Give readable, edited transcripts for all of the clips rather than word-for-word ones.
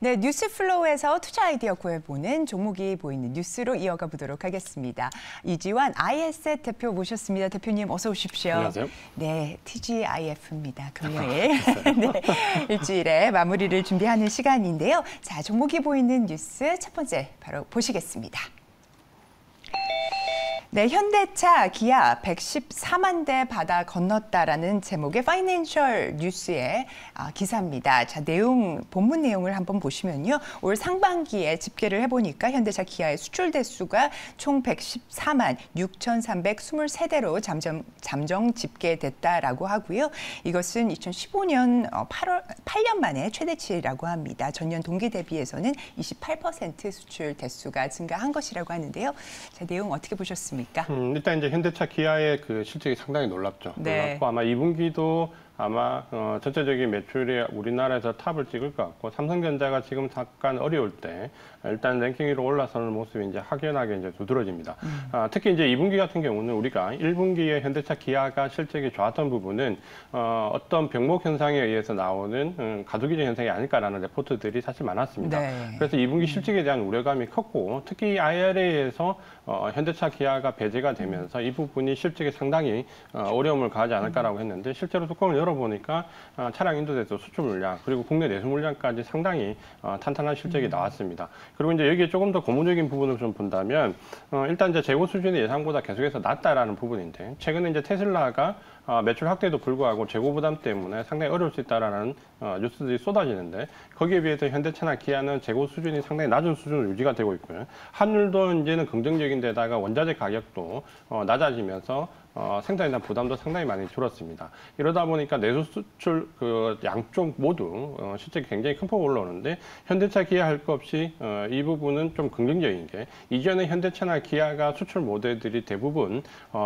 네, 뉴스플로우에서 투자 아이디어 구해보는 종목이 보이는 뉴스로 이어가 보도록 하겠습니다. 이지환 IS셋 대표 모셨습니다. 대표님 어서 오십시오. 안녕하세요. 네, TGIF입니다. 금요일 네, 일주일에 마무리를 준비하는 시간인데요. 자, 종목이 보이는 뉴스 첫 번째 바로 보시겠습니다. 네, 현대차, 기아 114만 대 받아 건넜다라는 제목의 파이낸셜 뉴스의 기사입니다. 자, 본문 내용을 한번 보시면요. 올 상반기에 집계를 해보니까 현대차, 기아의 수출 대수가 총 114만 6,323대로 잠정 집계됐다라고 하고요. 이것은 2015년 8년 만에 최대치라고 합니다. 전년 동기 대비해서는 28% 수출 대수가 증가한 것이라고 하는데요. 자, 내용 어떻게 보셨습니까? 일단 이제 현대차, 기아의 그 실적이 상당히 놀랍죠. 네. 놀랍고 아마 2분기도 아마 전체적인 매출이 우리나라에서 탑을 찍을 것 같고, 삼성전자가 지금 잠깐 어려울 때 일단 랭킹 위로 올라서는 모습이 이제 확연하게 이제 두드러집니다. 특히 이제 2분기 같은 경우는 우리가 1분기에 현대차, 기아가 실적이 좋았던 부분은 어떤 병목 현상에 의해서 나오는 가두기적 현상이 아닐까라는 레포트들이 사실 많았습니다. 네. 그래서 2분기 실적에 대한 우려감이 컸고, 특히 IRA에서 현대차, 기아가 배제가 되면서 이 부분이 실적에 상당히 어려움을 가하지 않을까라고 했는데, 실제로 뚜껑을 열어보니까 차량 인도대수 수출 물량 그리고 국내 내수 물량까지 상당히 탄탄한 실적이 나왔습니다. 그리고 이제 여기에 조금 더 고무적인 부분을 좀 본다면 일단 이제 재고 수준이 예상보다 계속해서 낮다라는 부분인데, 최근에 이제 테슬라가 매출 확대에도 불구하고 재고 부담 때문에 상당히 어려울 수 있다라는 뉴스들이 쏟아지는데, 거기에 비해서 현대차나 기아는 재고 수준이 상당히 낮은 수준으로 유지가 되고 있고요. 환율도 이제는 긍정적인데다가 원자재 가격도 낮아지면서 생산에 대한 부담도 상당히 많이 줄었습니다. 이러다 보니까 내수 수출 그 양쪽 모두 실적이 굉장히 큰 폭으로 올라오는데, 현대차, 기아 할 것 없이 이 부분은 좀 긍정적인 게, 이전에 현대차나 기아가 수출 모델들이 대부분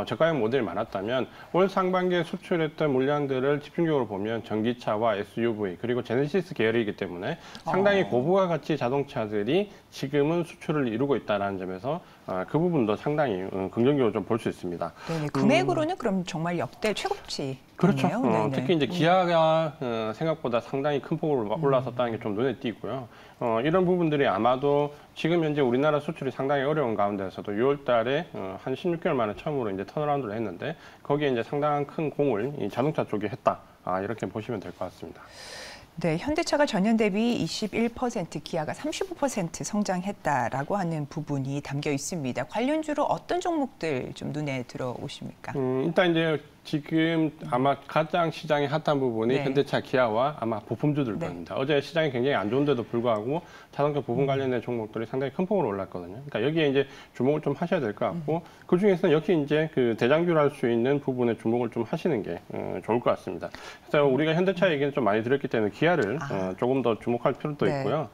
저가형 모델이 많았다면 올 상반기에 수출했던 물량들을 집중적으로 보면 전기차와 SUV 그리고 제네시스 계열이기 때문에 상당히 고부가 가치 자동차들이 지금은 수출을 이루고 있다는 점에서 그 부분도 상당히 긍정적으로 좀 볼 수 있습니다. 네, 금액으로는 그럼 정말 역대 최고치. 그렇죠. 특히 이제 기아가 생각보다 상당히 큰 폭으로 올라섰다는 게 좀 눈에 띄고요. 이런 부분들이 아마도 지금 현재 우리나라 수출이 상당히 어려운 가운데서도 6월 달에 한 16개월 만에 처음으로 이제 턴어라운드를 했는데, 거기에 이제 상당한 큰 공을 이 자동차 쪽에 했다. 이렇게 보시면 될 것 같습니다. 네, 현대차가 전년 대비 21%, 기아가 35% 성장했다라고 하는 부분이 담겨 있습니다. 관련주로 어떤 종목들 좀 눈에 들어오십니까? 일단 이제 지금 아마 가장 시장이 핫한 부분이 현대차, 기아와 아마 부품주들 겁니다. 어제 시장이 굉장히 안 좋은데도 불구하고 자동차 부품 관련된 종목들이 상당히 큰 폭으로 올랐거든요. 그러니까 여기에 이제 주목을 좀 하셔야 될 것 같고, 그 중에서는 역시 이제 그 대장주를 할 수 있는 부분에 주목을 좀 하시는 게 좋을 것 같습니다. 그래서 우리가 현대차 얘기는 좀 많이 드렸기 때문에 기아를 조금 더 주목할 필요도 있고요.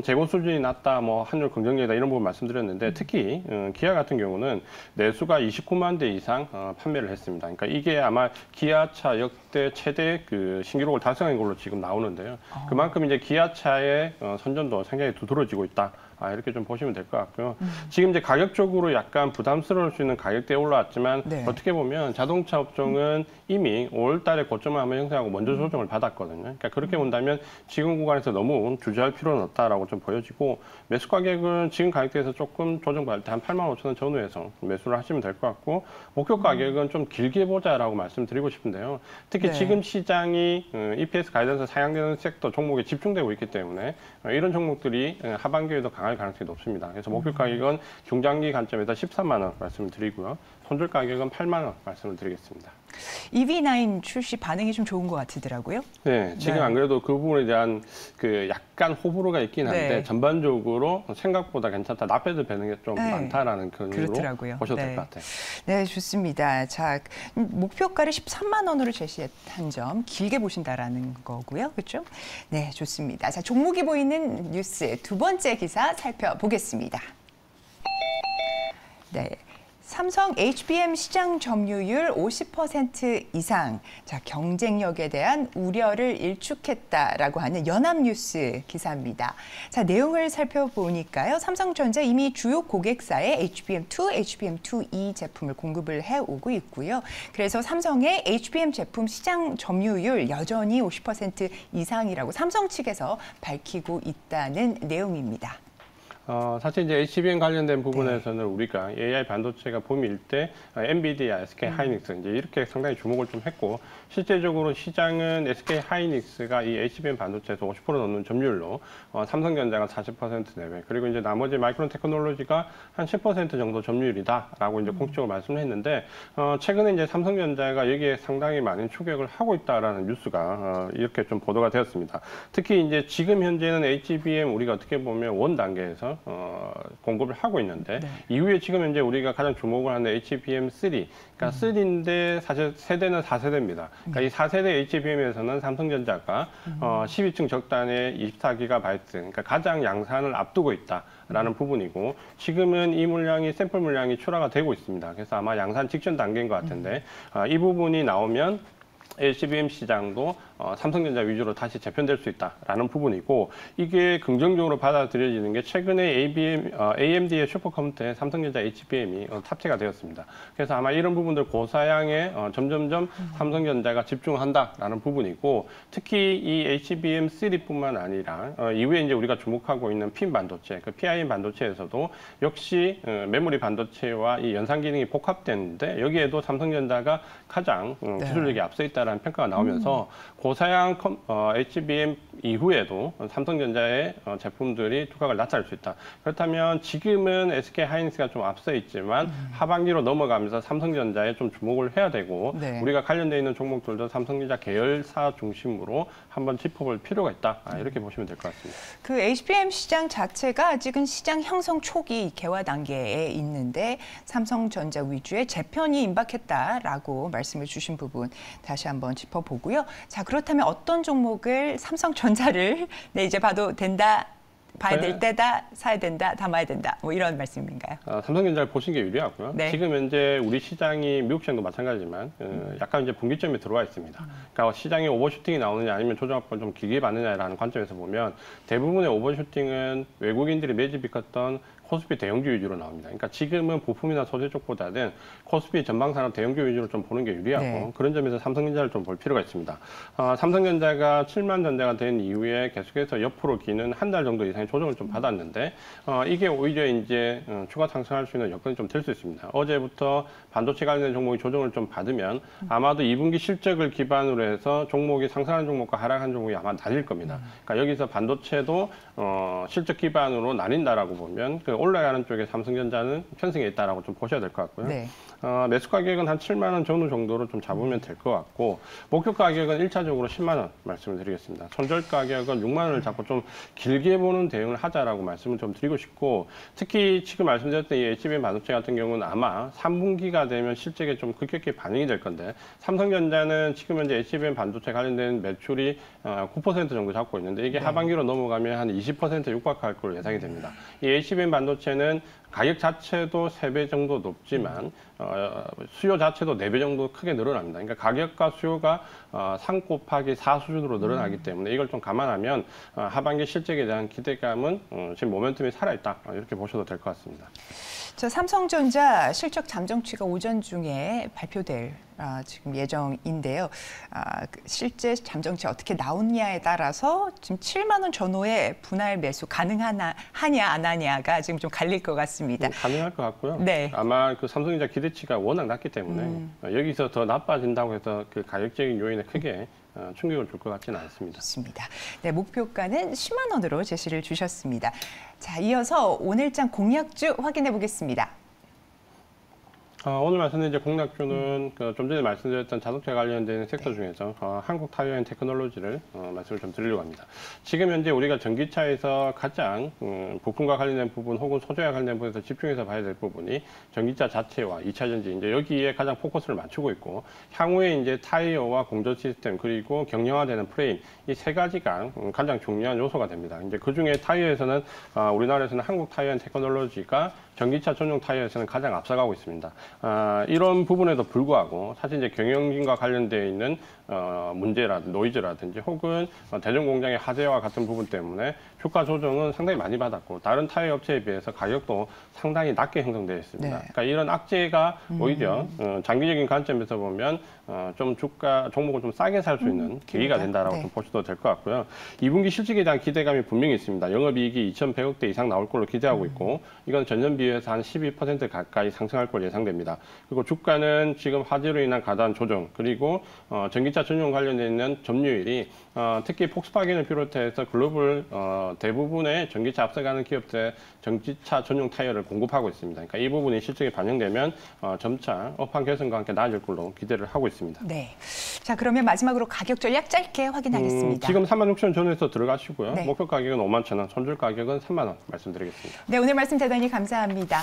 재고 수준이 낮다, 뭐 환율 긍정적이다 이런 부분 말씀드렸는데, 특히 기아 같은 경우는 내수가 29만 대 이상 판매를 했습니다. 그러니까 이게 아마 기아차 역대 최대 그 신기록을 달성한 걸로 지금 나오는데요. 그만큼 이제 기아차의 선전도 상당히 두드러지고 있다. 이렇게 좀 보시면 될 것 같고요. 지금 이제 가격적으로 약간 부담스러울 수 있는 가격대에 올라왔지만, 어떻게 보면 자동차 업종은 이미 5월 달에 고점을 한번 형성하고 먼저 조정을 받았거든요. 그러니까 그렇게 본다면 지금 구간에서 너무 주저할 필요는 없다라고 좀 보여지고, 매수 가격은 지금 가격대에서 조금 조정받을 때 한 85,000원 전후에서 매수를 하시면 될 것 같고, 목표 가격은 좀 길게 보자라고 말씀드리고 싶은데요. 특히 지금 시장이 EPS 가이던스 상향되는 섹터 종목에 집중되고 있기 때문에 이런 종목들이 하반기에도 강할 가능성이 높습니다. 그래서 목표 가격은 중장기 관점에서 13만 원 말씀을 드리고요. 손절 가격은 8만 원 말씀을 드리겠습니다. EV9 출시 반응이 좀 좋은 것 같더라고요. 네, 지금 안 그래도 그 부분에 대한 그 약간 호불호가 있긴 한데, 전반적으로 생각보다 괜찮다, 나빼도 배는 게 좀 많다라는 그런 으로 보셔도 될 것 같아요. 네, 좋습니다. 자, 목표가를 13만 원으로 제시한 점 길게 보신다라는 거고요, 그렇죠? 네, 좋습니다. 자, 종목이 보이는 뉴스 두 번째 기사 살펴보겠습니다. 네. 삼성 HBM 시장 점유율 50% 이상, 자, 경쟁력에 대한 우려를 일축했다라고 하는 연합뉴스 기사입니다. 자, 내용을 살펴보니까요. 삼성전자 이미 주요 고객사에 HBM2, HBM2E 제품을 공급을 해오고 있고요. 그래서 삼성의 HBM 제품 시장 점유율 여전히 50% 이상이라고 삼성 측에서 밝히고 있다는 내용입니다. 사실 이제 HBM 관련된 부분에서는 우리가 AI 반도체가 봄일 때 엔비디아, SK 하이닉스 이제 이렇게 상당히 주목을 좀 했고 실제적으로 시장은 SK 하이닉스가 이 HBM 반도체에서 50% 넘는 점유율로 삼성전자가 40% 내외 그리고 이제 나머지 마이크론 테크놀로지가 한 10% 정도 점유율이다라고 이제 공식적으로 말씀을 했는데 최근에 이제 삼성전자가 여기에 상당히 많은 추격을 하고 있다라는 뉴스가 이렇게 좀 보도가 되었습니다. 특히 이제 지금 현재는 HBM 우리가 어떻게 보면 원 단계에서 공급을 하고 있는데 이후에 지금 현재 우리가 가장 주목을 하는 HBM3, 그러니까 3인데 사실 세대는 4세대입니다. 그러니까 이 4세대 HBM에서는 삼성전자가 12층 적단의 24GB, 그러니까 가장 양산을 앞두고 있다라는 부분이고 지금은 이 물량이 샘플 물량이 출하가 되고 있습니다. 그래서 아마 양산 직전 단계인 것 같은데 이 부분이 나오면 HBM 시장도 삼성전자 위주로 다시 재편될 수 있다라는 부분이고 이게 긍정적으로 받아들여지는 게 최근에 AMD의 슈퍼컴퓨터에 삼성전자 HBM이 탑재가 되었습니다. 그래서 아마 이런 부분들 고사양에 점점점 삼성전자가 집중한다라는 부분이고 특히 이 HBM3뿐만 아니라 이후에 이제 우리가 주목하고 있는 핀 반도체, 그 PIM 반도체에서도 역시 메모리 반도체와 이 연산 기능이 복합되는데 여기에도 삼성전자가 가장 기술력이 앞서 있다라는 평가가 나오면서 고사양 HBM 이후에도 삼성전자의 제품들이 두각을 나타낼 수 있다. 그렇다면 지금은 SK 하이닉스가 좀 앞서 있지만 하반기로 넘어가면서 삼성전자에 좀 주목을 해야 되고 우리가 관련되어 있는 종목들도 삼성전자 계열사 중심으로 한번 짚어볼 필요가 있다. 이렇게 보시면 될 것 같습니다. 그 HBM 시장 자체가 아직은 시장 형성 초기 개화 단계에 있는데 삼성전자 위주의 재편이 임박했다라고 말씀을 주신 부분 다시 한번 짚어보고요. 자, 그렇다면 어떤 종목을 삼성전자를 이제 봐도 된다, 봐야 될 때다, 사야 된다, 담아야 된다, 뭐 이런 말씀인가요? 삼성전자를 보신 게 유리하고요. 지금 현재 우리 시장이 미국 시장도 마찬가지지만 약간 이제 분기점에 들어와 있습니다. 그러니까 시장에 오버슈팅이 나오느냐 아니면 조정압을 좀 길게 받느냐라는 관점에서 보면 대부분의 오버슈팅은 외국인들이 매집이 컸던 코스피 대형주 위주로 나옵니다. 그러니까 지금은 부품이나 소재 쪽보다는 코스피 전방산업 대형주 위주로 좀 보는 게 유리하고 그런 점에서 삼성전자를 좀 볼 필요가 있습니다. 삼성전자가 7만 전자가 된 이후에 계속해서 옆으로 기는 한 달 정도 이상의 조정을 좀 받았는데 이게 오히려 이제 추가 상승할 수 있는 여건이 좀 될 수 있습니다. 어제부터 반도체 관련된 종목이 조정을 좀 받으면 아마도 2분기 실적을 기반으로 해서 종목이 상승하는 종목과 하락하는 종목이 아마 나뉠 겁니다. 그러니까 여기서 반도체도 실적 기반으로 나뉜다라고 보면 그 올라가는 쪽에 삼성전자는 편승해 있다라고 좀 보셔야 될 것 같고요. 매수 가격은 한 7만 원 전후 정도로 좀 잡으면 될 것 같고 목표 가격은 1차적으로 10만 원 말씀을 드리겠습니다. 손절 가격은 6만 원을 잡고 좀 길게 보는 대응을 하자라고 말씀을 좀 드리고 싶고 특히 지금 말씀드렸던 이 HBM 반도체 같은 경우는 아마 3분기가 되면 실적에 좀 급격히 반영이 될 건데 삼성전자는 지금 현재 HBM 반도체 관련된 매출이 9% 정도 잡고 있는데 이게 하반기로 넘어가면 한 20% 육박할 걸로 예상이 됩니다. 이 HBM 반도체는 가격 자체도 3배 정도 높지만 수요 자체도 4배 정도 크게 늘어납니다. 그러니까 가격과 수요가 3 곱하기 4 수준으로 늘어나기 때문에 이걸 좀 감안하면 하반기 실적에 대한 기대감은 지금 모멘텀이 살아있다. 이렇게 보셔도 될 것 같습니다. 자, 삼성전자 실적 잠정치가 오전 중에 발표될 지금 예정인데요. 실제 잠정치 어떻게 나오냐에 따라서 지금 7만 원 전후에 분할 매수 가능하냐 안 하냐가 지금 좀 갈릴 것 같습니다. 가능할 것 같고요. 아마 그 삼성전자 기대치가 워낙 낮기 때문에 여기서 더 나빠진다고 해서 그 가격적인 요인에 크게 충격을 줄 것 같지는 않습니다. 좋습니다. 네, 목표가는 10만 원으로 제시를 주셨습니다. 자, 이어서 오늘장 공약주 확인해 보겠습니다. 오늘 말씀드린 이제 공략주는 좀 전에 말씀드렸던 자동차 관련된 섹터 중에서 한국 타이어앤 테크놀로지를 말씀을 좀 드리려고 합니다. 지금 현재 우리가 전기차에서 가장 부품과 관련된 부분 혹은 소재와 관련된 부분에서 집중해서 봐야 될 부분이 전기차 자체와 2차 전지 이제 여기에 가장 포커스를 맞추고 있고 향후에 이제 타이어와 공조 시스템 그리고 경량화되는 프레임 이 세 가지가 가장 중요한 요소가 됩니다. 이제 그 중에 타이어에서는 우리나라에서는 한국 타이어앤 테크놀로지가 전기차 전용 타이어에서는 가장 앞서가고 있습니다. 이런 부분에도 불구하고 사실 이제 경영진과 관련되어 있는 문제라든지 노이즈라든지 혹은 대전 공장의 화재와 같은 부분 때문에 주가 조정은 상당히 많이 받았고 다른 타이어 업체에 비해서 가격도 상당히 낮게 형성되어 있습니다. 네. 그러니까 이런 악재가 오히려 장기적인 관점에서 보면 좀 주가 종목을 좀 싸게 살 수 있는 계기가 된다라고 네. 좀 보셔도 될 것 같고요. 2분기 실적에 대한 기대감이 분명히 있습니다. 영업이익이 2,100억대 이상 나올 걸로 기대하고 있고 이건 전년 비해서 한 12% 가까이 상승할 걸로 예상됩니다. 그리고 주가는 지금 화재로 인한 가단 조정 그리고 전기차 전용 관련돼 있는 점유율이 특히 폭스바겐을 비롯해서 글로벌 대부분의 전기차 앞서가는 기업들 전기차 전용 타이어를 공급하고 있습니다. 그러니까 이 부분이 실적에 반영되면 점차 업황 개선과 함께 나아질 걸로 기대를 하고 있습니다. 네. 자, 그러면 마지막으로 가격 전략 짧게 확인하겠습니다. 지금 36,000원 전후에서 들어가시고요. 네. 목표 가격은 51,000원, 손절 가격은 3만 원 말씀드리겠습니다. 네, 오늘 말씀 대단히 감사합니다.